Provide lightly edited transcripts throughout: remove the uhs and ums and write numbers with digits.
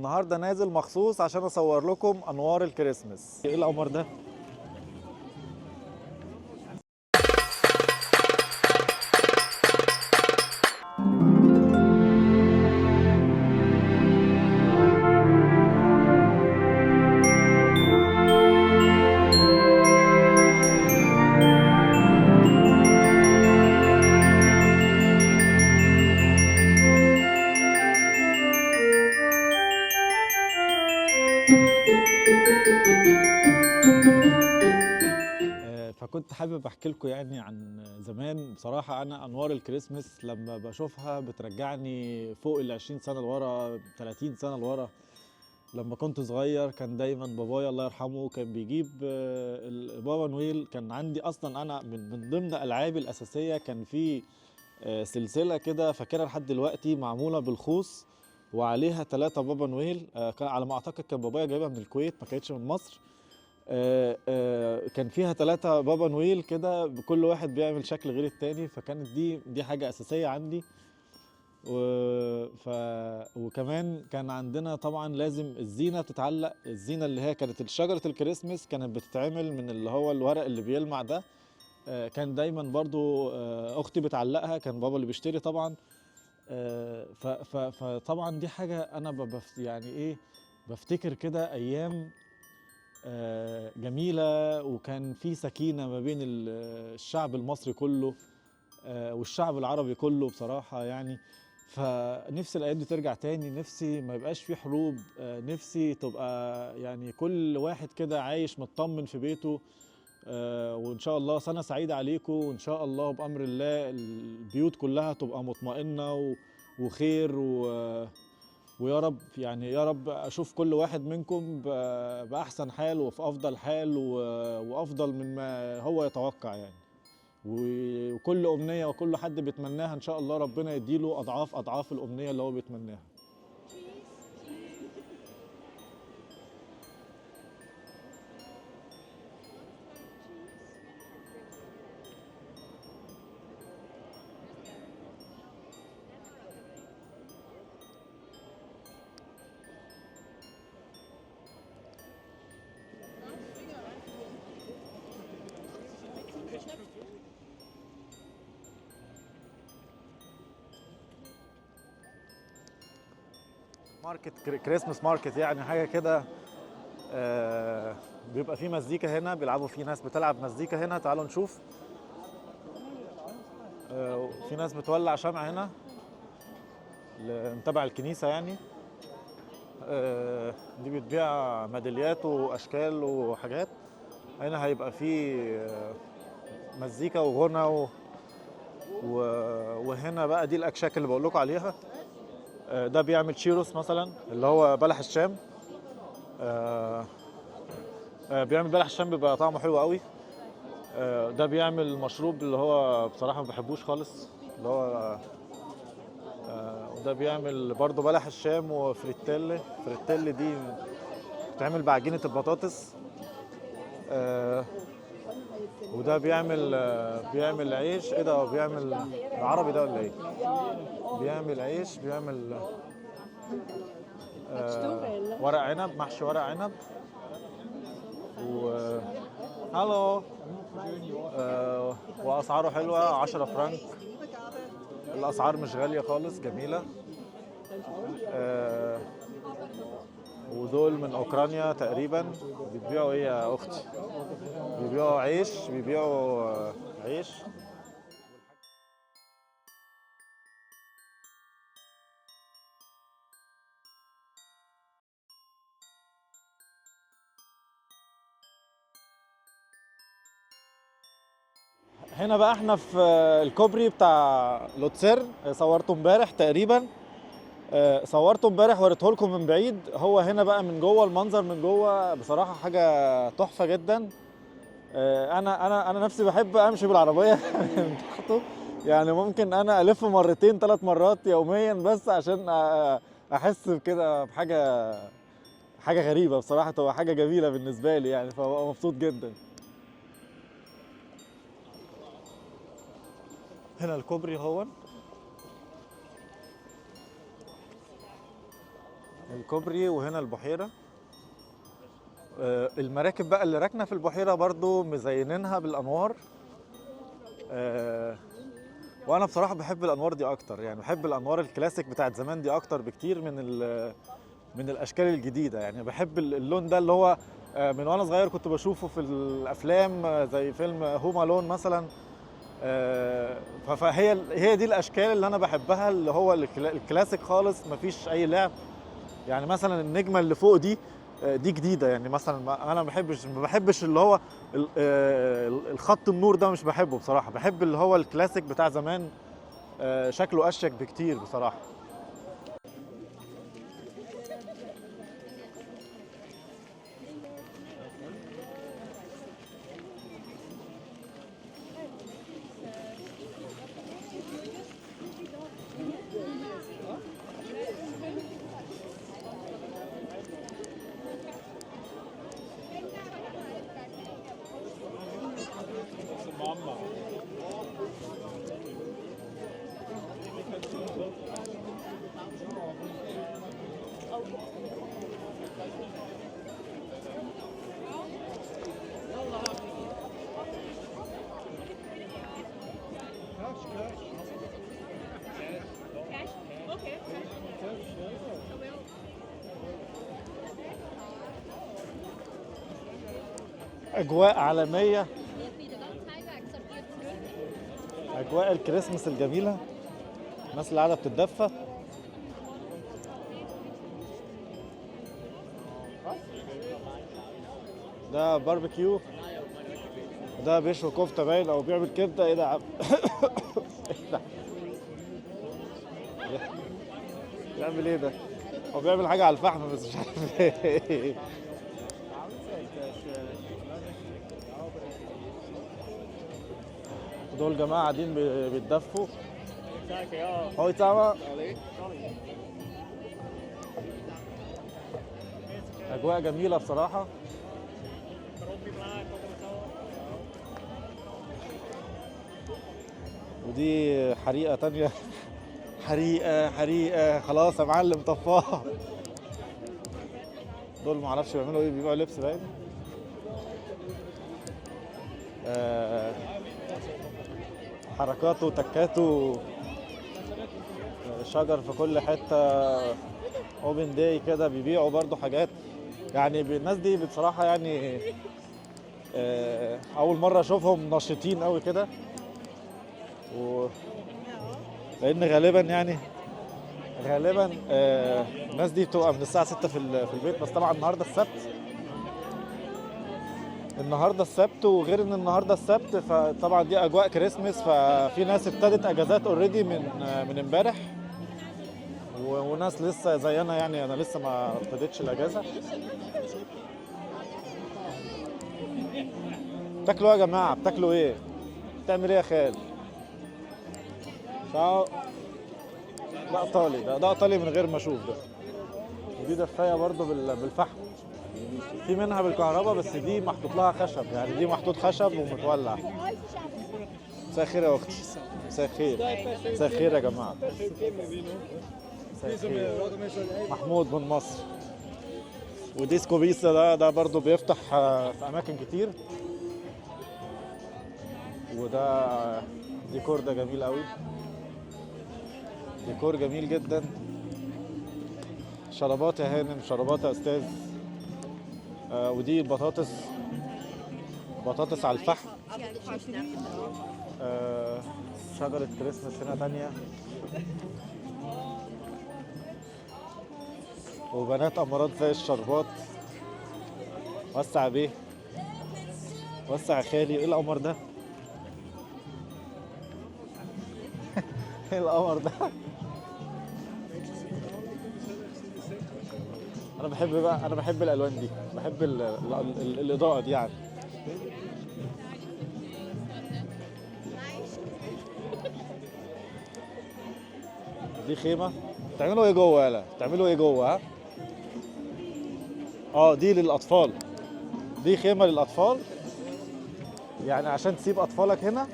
النهارده نازل مخصوص عشان اصور لكم انوار الكريسماس. ايه القمر ده؟ فكنت حابب احكي لكم يعني عن زمان. بصراحه انا انوار الكريسماس لما بشوفها بترجعني فوق ال 20 سنه لورا، 30 سنه لورا. لما كنت صغير كان دايما بابايا الله يرحمه كان بيجيب بابا نويل. كان عندي اصلا انا من ضمن العابي الاساسيه كان في سلسله كده فاكرها لحد دلوقتي معموله بالخوص وعليها 3 بابا نويل. كان على ما اعتقد كان بابايا جايبها من الكويت، ما كانتش من مصر. كان فيها 3 بابا نويل كده، كل واحد بيعمل شكل غير التاني. فكانت دي حاجة أساسية عندي. وكمان كان عندنا طبعا لازم الزينة تتعلق. الزينة اللي هي كانت شجرة الكريسماس كانت بتتعمل من اللي هو الورق اللي بيلمع ده. كان دايما برضو أختي بتعلقها، كان بابا اللي بيشتري طبعا. فطبعا دي حاجة أنا يعني إيه، بفتكر كده أيام جميلة. وكان في سكينة ما بين الشعب المصري كله والشعب العربي كله بصراحة يعني. فنفسي الأيام دي ترجع تاني، نفسي ما يبقاش في حروب، نفسي تبقى يعني كل واحد كده عايش مطمن في بيته. وإن شاء الله سنة سعيدة عليكم، وإن شاء الله بأمر الله البيوت كلها تبقى مطمئنة وخير ويا رب يعني يا رب اشوف كل واحد منكم باحسن حال وفي افضل حال وافضل مما هو يتوقع يعني. وكل امنيه وكل حد بيتمناها ان شاء الله ربنا يديله اضعاف اضعاف الامنيه اللي هو بيتمناها. ماركت كريسماس ماركت يعني حاجه كده. بيبقى فيه مزيكا هنا، بيلعبوا فيه ناس بتلعب مزيكا هنا. تعالوا نشوف. في ناس بتولع شمع هنا تبع الكنيسه يعني. دي بتبيع ميداليات واشكال وحاجات. هنا هيبقى فيه مزيكا وغنى وهنا بقى دي الاكشاك اللي بقول لكم عليها. ده بيعمل تشيروس مثلا اللي هو بلح الشام. بيعمل بلح الشام بيبقى طعمه حلو قوي. ده بيعمل مشروب اللي هو بصراحه ما بحبوش خالص، اللي هو وده بيعمل برضه بلح الشام وفريتيلي. فريتيلي دي بتعمل بعجينه البطاطس. وده بيعمل عيش. ايه ده؟ هو بيعمل العربي ده ولا ايه؟ بيعمل عيش، بيعمل ورق عنب، محشي ورق عنب. و هالو. واسعاره حلوه، 10 فرنك. الاسعار مش غاليه خالص، جميله. ودول من اوكرانيا تقريبا. بيبيعوا ايه يا اختي؟ بيبيعوا عيش، بيبيعوا عيش. هنا بقى احنا في الكوبري بتاع لوتسيرن. صورته امبارح تقريبا. صورته امبارح وريته لكم من بعيد. هو هنا بقى من جوه، المنظر من جوه بصراحه حاجه تحفه جدا. انا نفسي بحب امشي بالعربيه من تحته. يعني ممكن انا الف مرتين 3 مرات يوميا بس عشان احس بكده حاجه غريبه بصراحه، تبقى حاجه جميله بالنسبه لي يعني، فببقى مبسوط جدا. هنا الكوبري هو الكوبري وهنا البحيره. المراكب بقى اللي راكنه في البحيره برضو مزينينها بالانوار. وانا بصراحه بحب الانوار دي اكتر، يعني بحب الانوار الكلاسيك بتاعت زمان دي اكتر بكتير من الاشكال الجديده. يعني بحب اللون ده اللي هو من وانا صغير كنت بشوفه في الافلام، زي فيلم هوم الون مثلا. فهي دي الاشكال اللي انا بحبها، اللي هو الكلاسيك خالص، مفيش اي لعب. يعني مثلا النجمه اللي فوق دي دي جديده. يعني مثلا انا ما بحبش اللي هو الخط النور ده، مش بحبه بصراحه. بحب اللي هو الكلاسيك بتاع زمان، شكله اشيك بكتير بصراحه. اجواء عالميه، اجواء الكريسماس الجميله، الناس اللي قاعده بتتدفى. ده باربيكيو، ده بيشوي كفته باين او بيعمل كبده. ايه ده يا عم؟ إيه ده؟ بيعمل ايه ده؟ هو بيعمل حاجه على الفحم بس مش عارف ايه. دول جماعه قاعدين بيتدفوا. هو سامع. اجواء جميله بصراحه. ودي حريقه تانية. حريقه خلاص يا معلم طفاها. دول معرفش بيعملوا ايه، بيبيعوا لبس باين. آه، حركاته وتكاته، شجر في كل حته، اوبن داي كده، بيبيعوا برضو حاجات. يعني الناس دي بصراحه يعني اول مره اشوفهم نشيطين قوي كده. و... لان غالبا الناس دي بتبقى من الساعه 6 في البيت. بس طبعا النهارده السبت، وغير ان النهارده السبت فطبعا دي اجواء كريسمس، ففي ناس ابتدت اجازات اوريدي من امبارح، وناس لسه زينا. يعني انا لسه ما ابتديتش الاجازه. بتاكلوا ايه يا جماعه؟ بتاكلوا ايه؟ بتعمل ايه يا خال؟ شاو. ده ايطالي، ده ايطالي من غير ما اشوف ده. ودي دفايه برضو بالفحم. في منها بالكهرباء، بس دي محطوط لها خشب. يعني دي محطوط خشب ومتولع. مساء الخير يا اختي. مساء الخير. مساء الخير يا جماعه. مساء الخير. محمود من مصر. وديسكو بيسا ده برضو بيفتح في اماكن كتير. وده ديكور ده جميل قوي، ديكور جميل جدا. شربات يا هانم، شربات يا استاذ. ودي بطاطس على الفحم. شجرة كريسماس هنا تانية. وبنات امارات زي الشربات. وسع بيه، وسع يا خالي. ايه القمر ده؟ ايه القمر ده؟ انا بحب الالوان دي، بحب الاضاءه دي يعني. دي خيمه. بتعملوا ايه جوه؟ يالا بتعملوا ايه جوه؟ دي للاطفال. دي خيمه للاطفال، يعني عشان تسيب اطفالك هنا.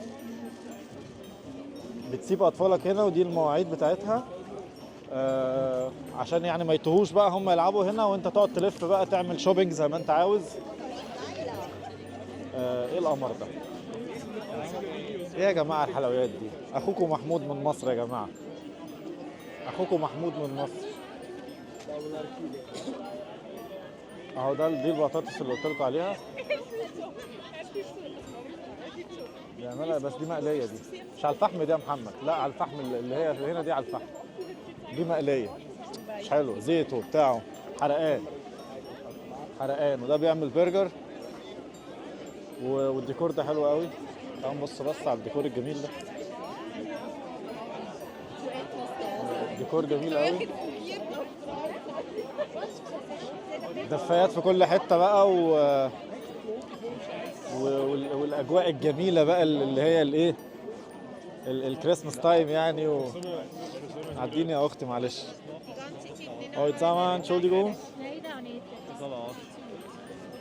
بتسيب اطفالك هنا، ودي المواعيد بتاعتها. عشان يعني ما يتوهوش بقى، هم يلعبوا هنا وانت تقعد تلف بقى تعمل شوبينج زي ما انت عاوز. ايه القمر ده؟ ايه يا جماعه الحلويات دي؟ اخوكم محمود من مصر يا جماعه، اخوكم محمود من مصر. اهو دي البطاطس اللي قلت لكم عليها بيعملها، بس دي مقليه، دي مش على الفحم دي يا محمد، لا على الفحم اللي هي هنا دي على الفحم، دي مقليه مش حلو، زيت وبتاعه حرقان حرقان. وده بيعمل برجر والديكور ده حلو قوي. تعالوا نبص بس على الديكور الجميل ده، ديكور جميل قوي، دفايات في كل حته بقى والاجواء الجميله بقى اللي هي الايه الكريسماس تايم يعني. عديني يا اختي معلش. Heute zusammen, Entschuldigung. Nein, das nicht. Das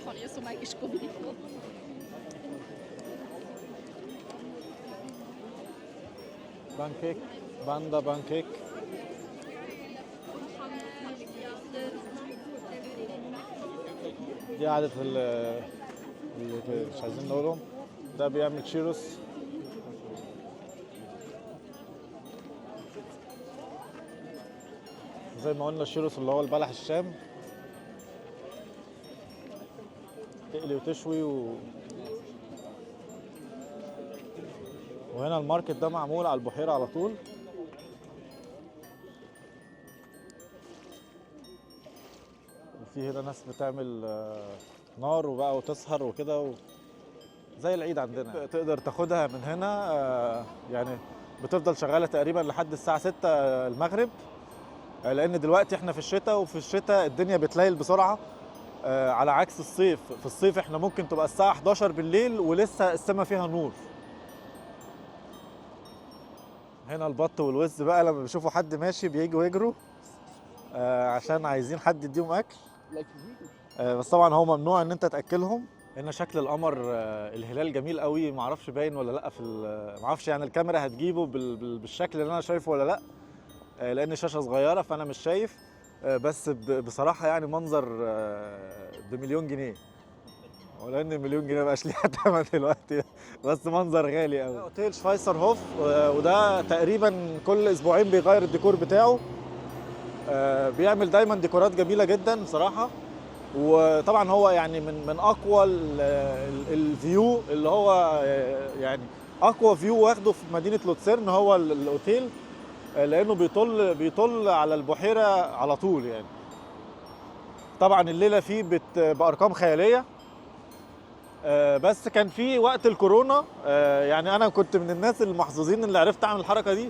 kann ich so manchmal gut. Pancake, Banda Pancake. دي عادة اللي مش عايزين نقولهم. ده بيعمل تشيروس. زي ما قلنا الشيروس اللي هو البلح الشام، تقلي وتشوي وهنا الماركت ده معمول على البحيرة على طول. وفي هنا ناس بتعمل نار وبقى وتسهر وكده زي العيد عندنا. تقدر تاخدها من هنا يعني بتفضل شغالة تقريبا لحد الساعة 6 المغرب، لأن دلوقتي احنا في الشتاء، وفي الشتاء الدنيا بتليل بسرعة على عكس الصيف. في الصيف احنا ممكن تبقى الساعة 11 بالليل ولسه السما فيها نور. هنا البط والوز بقى لما بيشوفوا حد ماشي بييجوا يجروا عشان عايزين حد يديهم اكل. بس طبعا هو ممنوع ان انت تاكلهم. هنا شكل القمر الهلال جميل قوي، معرفش باين ولا لا في معرفش يعني الكاميرا هتجيبه بالشكل اللي انا شايفه ولا لا، لان الشاشه صغيره فانا مش شايف. بس بصراحه يعني منظر بمليون جنيه، ولان مليون جنيه مبقاش ليها ثمن دلوقتي، بس منظر غالي قوي. اوتيل شفايسر هوف، وده تقريبا كل اسبوعين بيغير الديكور بتاعه. بيعمل دايما ديكورات جميله جدا بصراحه. وطبعا هو يعني من اقوى الفيو اللي هو يعني اقوى فيو واخده في مدينه لوتسيرن هو الاوتيل، لانه بيطل على البحيره على طول يعني. طبعا الليله فيه بارقام خياليه. بس كان في وقت الكورونا، يعني انا كنت من الناس المحظوظين اللي عرفت اعمل الحركه دي.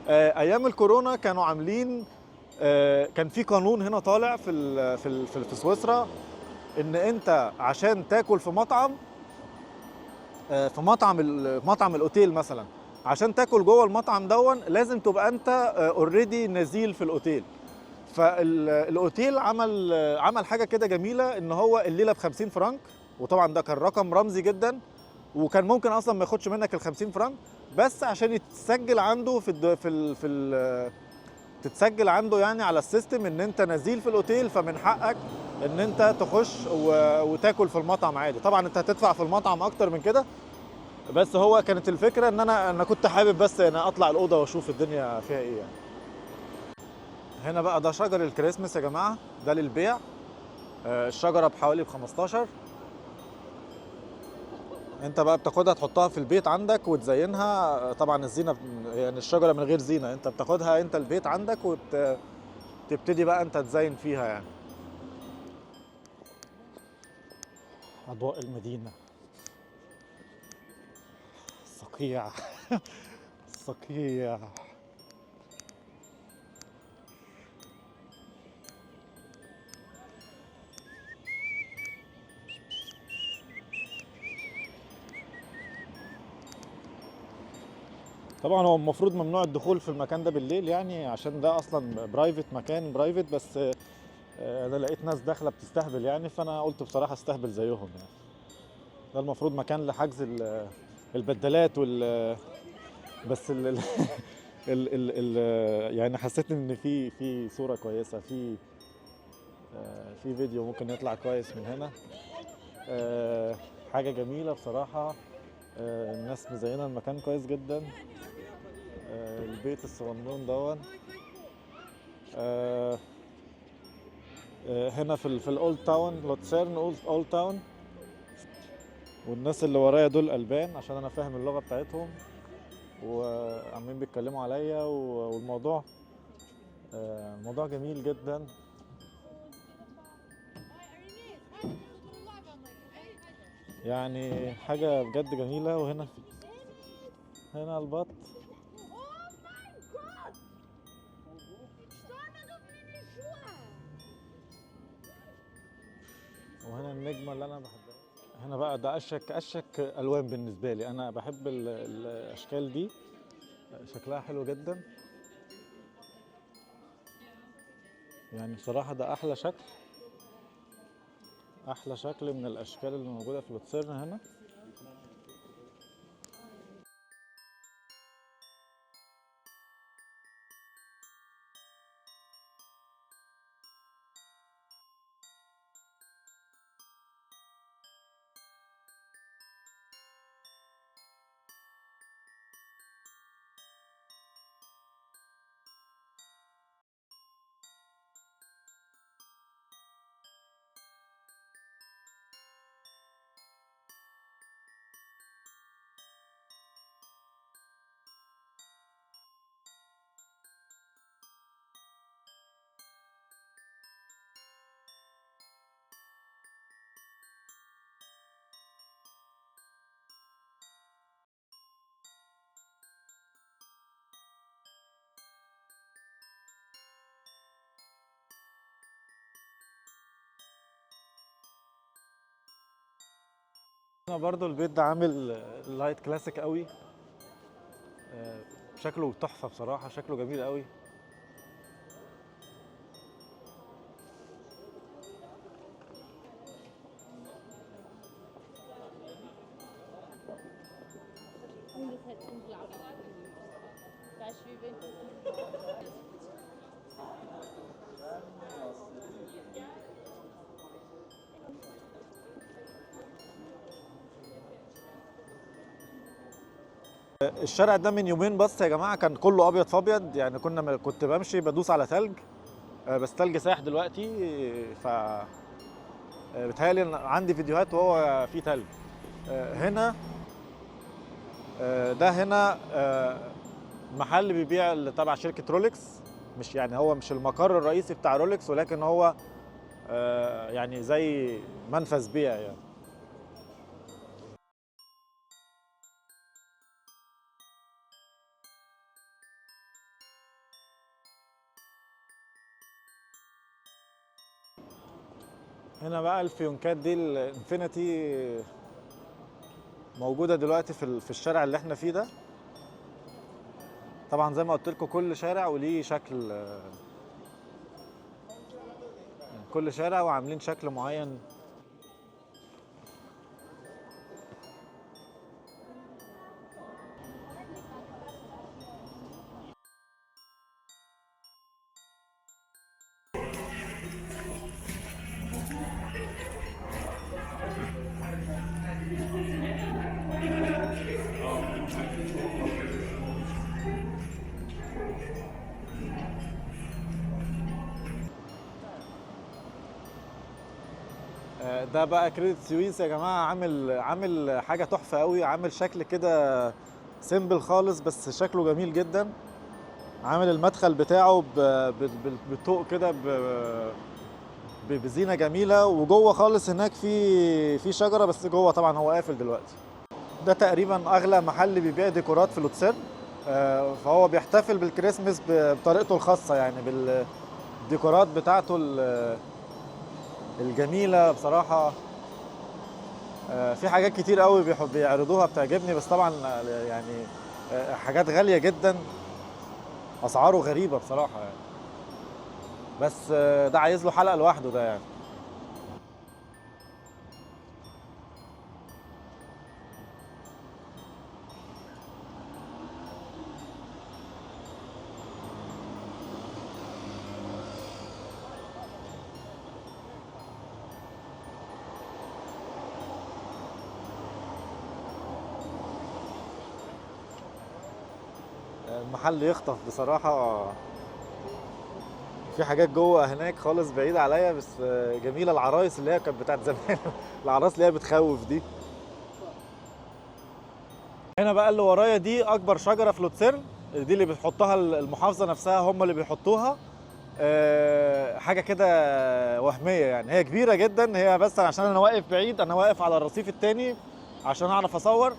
ايام الكورونا كانوا عاملين، كان في قانون هنا طالع في سويسرا، ان انت عشان تاكل في مطعم، في مطعم الاوتيل مثلا، عشان تاكل جوه المطعم دون لازم تبقى انت اوريدي نزيل في الاوتيل. فالاوتيل عمل حاجه كده جميله، ان هو الليله ب 50 فرنك، وطبعا ده كان رقم رمزي جدا، وكان ممكن اصلا ما ياخدش منك ال 50 فرنك، بس عشان يتسجل عنده تتسجل عنده يعني على السيستم ان انت نزيل في الاوتيل، فمن حقك ان انت تخش وتاكل في المطعم عادي. طبعا انت هتدفع في المطعم اكتر من كده، بس هو كانت الفكره ان انا كنت حابب بس ان اطلع الاوضه واشوف الدنيا فيها ايه يعني. هنا بقى ده شجر الكريسماس يا جماعه، ده للبيع. الشجره بحوالي ب 15. انت بقى بتاخدها تحطها في البيت عندك وتزينها. طبعا الزينه يعني الشجره من غير زينه، انت بتاخدها انت البيت عندك وتبتدي بقى انت تزين فيها يعني. اضواء المدينه، صقيع صقيع. طبعا هو المفروض ممنوع الدخول في المكان ده بالليل يعني، عشان ده اصلا برايفت، مكان برايفت، بس انا لقيت ناس داخله بتستهبل يعني، فانا قلت بصراحه استهبل زيهم يعني. ده المفروض مكان لحجز البدلات بس يعني حسيت ان في صورة كويسة، في فيديو ممكن يطلع كويس من هنا. حاجة جميلة بصراحة. الناس مزينة المكان كويس جدا. البيت الصغنون دون. آه، هنا في الاولد تاون، لوتسيرن اولد تاون. والناس اللي ورايا دول البان عشان انا فاهم اللغة بتاعتهم، وعمالين بيتكلموا عليا، والموضوع موضوع جميل جدا. يعني حاجة بجد جميلة. وهنا هنا البط. وهنا النجمة اللي أنا بحبها. هنا بقى ده أشك ألوان بالنسبة لي. أنا بحب الأشكال دي، شكلها حلو جدا. يعني بصراحة ده أحلى شكل من الأشكال اللي موجودة في لوتسيرن هنا. هنا برضو البيت ده عامل لايت كلاسيك قوي. شكله تحفة بصراحة، شكله جميل قوي. Und das ist halt unglaublich. Weißt du, wie wenn du. الشارع ده من يومين بس يا جماعة كان كله أبيض في أبيض. يعني كنت بمشي بدوس على تلج، بس تلج سايح دلوقتي. ف بتهيألي إن عندي فيديوهات وهو في تلج. هنا ده هنا محل بيبيع اللي تبع شركة رولكس. مش يعني هو مش المقر الرئيسي بتاع رولكس، ولكن هو يعني زي منفذ بيع يعني. هنا بقى الفيونكات دي الانفينيتي موجودة دلوقتي في الشارع اللي احنا فيه ده. طبعا زي ما قلت لكم كل شارع وليه شكل، كل شارع وعاملين شكل معين. ده بقى كريدت سويس يا جماعة، عامل حاجة تحفة قوي. عامل شكل كده سيمبل خالص بس شكله جميل جدا. عامل المدخل بتاعه بطوق كده، بزينة جميلة. وجوه خالص هناك في شجرة، بس جوه طبعا هو قافل دلوقتي. ده تقريبا اغلى محل بيبيع ديكورات في لوتسيرن. فهو بيحتفل بالكريسماس بطريقته الخاصة، يعني بالديكورات بتاعته الجميلة بصراحة. في حاجات كتير قوي بيعرضوها بتعجبني، بس طبعا يعني حاجات غالية جدا، اسعاره غريبة بصراحة يعني. بس ده عايز له حلقة لوحده ده يعني. المحل يخطف بصراحة. في حاجات جوه هناك خالص بعيد عليا، بس جميلة. العرايس اللي هي كانت بتاعت زمان العرايس اللي هي بتخوف دي. هنا بقى اللي ورايا دي اكبر شجره في لوتسيرن، دي اللي بتحطها المحافظه نفسها، هم اللي بيحطوها. حاجه كده وهميه يعني، هي كبيره جدا هي، بس عشان انا واقف بعيد، انا واقف على الرصيف التاني عشان اعرف اصور.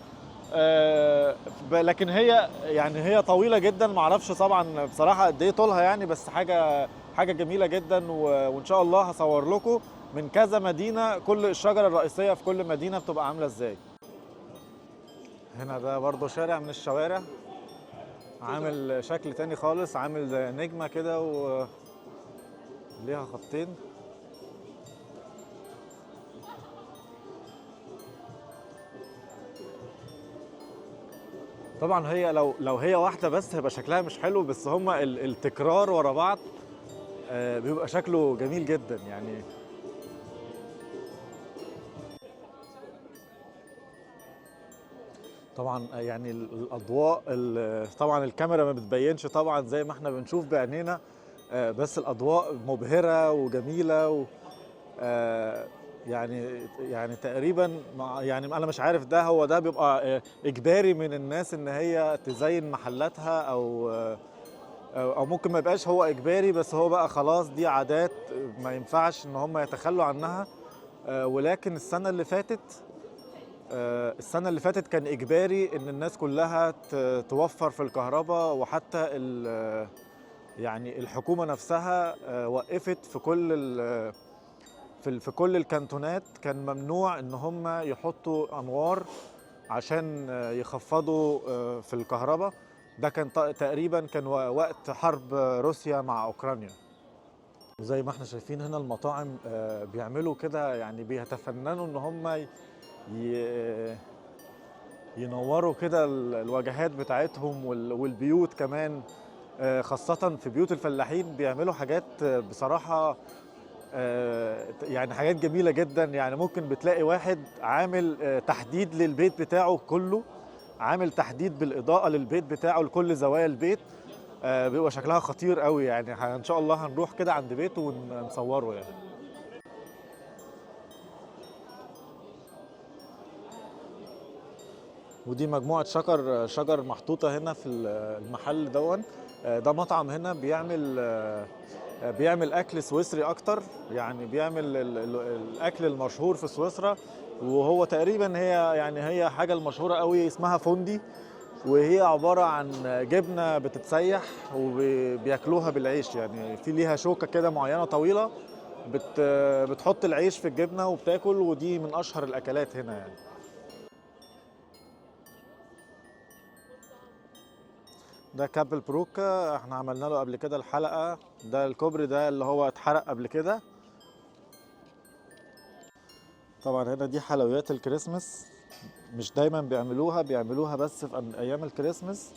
لكن هي يعني هي طويله جدا، معرفش طبعا بصراحه قد ايه طولها يعني، بس حاجه جميله جدا. وان شاء الله هصور لكم من كذا مدينه كل الشجره الرئيسيه في كل مدينه بتبقى عامله ازاي. هنا ده برضه شارع من الشوارع، عامل شكل تاني خالص، عامل زي نجمة كده وليها خطين. طبعا هي لو هي واحدة بس هيبقى شكلها مش حلو، بس هما التكرار ورا بعض بيبقى شكله جميل جدا يعني. طبعا يعني الاضواء، طبعا الكاميرا ما بتبينش طبعا زي ما احنا بنشوف بعينينا، بس الاضواء مبهرة وجميلة آه، يعني تقريبا يعني انا مش عارف ده هو ده بيبقى اجباري من الناس ان هي تزين محلاتها، او ممكن ما يبقاش هو اجباري، بس هو بقى خلاص دي عادات ما ينفعش ان هم يتخلوا عنها. ولكن السنة اللي فاتت كان اجباري ان الناس كلها توفر في الكهرباء، وحتى يعني الحكومة نفسها وقفت في كل الكانتونات، كان ممنوع ان هم يحطوا انوار عشان يخفضوا في الكهرباء. ده كان تقريبا كان وقت حرب روسيا مع اوكرانيا. وزي ما احنا شايفين هنا المطاعم بيعملوا كده يعني، بيتفننوا ان هم ينوروا كده الواجهات بتاعتهم والبيوت كمان، خاصة في بيوت الفلاحين بيعملوا حاجات بصراحة يعني حاجات جميلة جدا. يعني ممكن بتلاقي واحد عامل تحديد للبيت بتاعه كله، عامل تحديد بالإضاءة للبيت بتاعه لكل زوايا البيت، بيبقى شكلها خطير قوي يعني. إن شاء الله هنروح كده عند بيته ونصوره يعني. ودي مجموعة شجر محطوطة هنا في المحل دون. ده مطعم هنا بيعمل أكل سويسري أكتر، يعني بيعمل الأكل المشهور في سويسرا. وهو تقريبا هي حاجة المشهورة قوي اسمها فوندي، وهي عبارة عن جبنة بتتسيح وبياكلوها بالعيش، يعني في ليها شوكة كده معينة طويلة، بتحط العيش في الجبنة وبتاكل، ودي من أشهر الأكلات هنا يعني. ده كابل بروكا، احنا عملنا له قبل كده الحلقة. ده الكوبري ده اللي هو اتحرق قبل كده. طبعا هنا دي حلويات الكريسماس، مش دايما بيعملوها بس في ايام الكريسماس.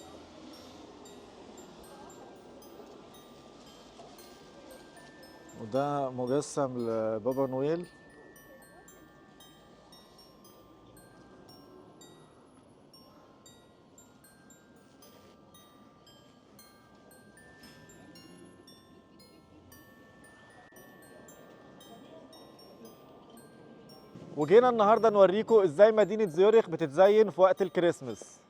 وده مجسم لبابا نويل. وجينا النهارده نوريكم ازاي مدينة زيورخ بتتزين في وقت الكريسماس.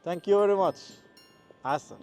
ثانك يو فيري ماتش. عسل.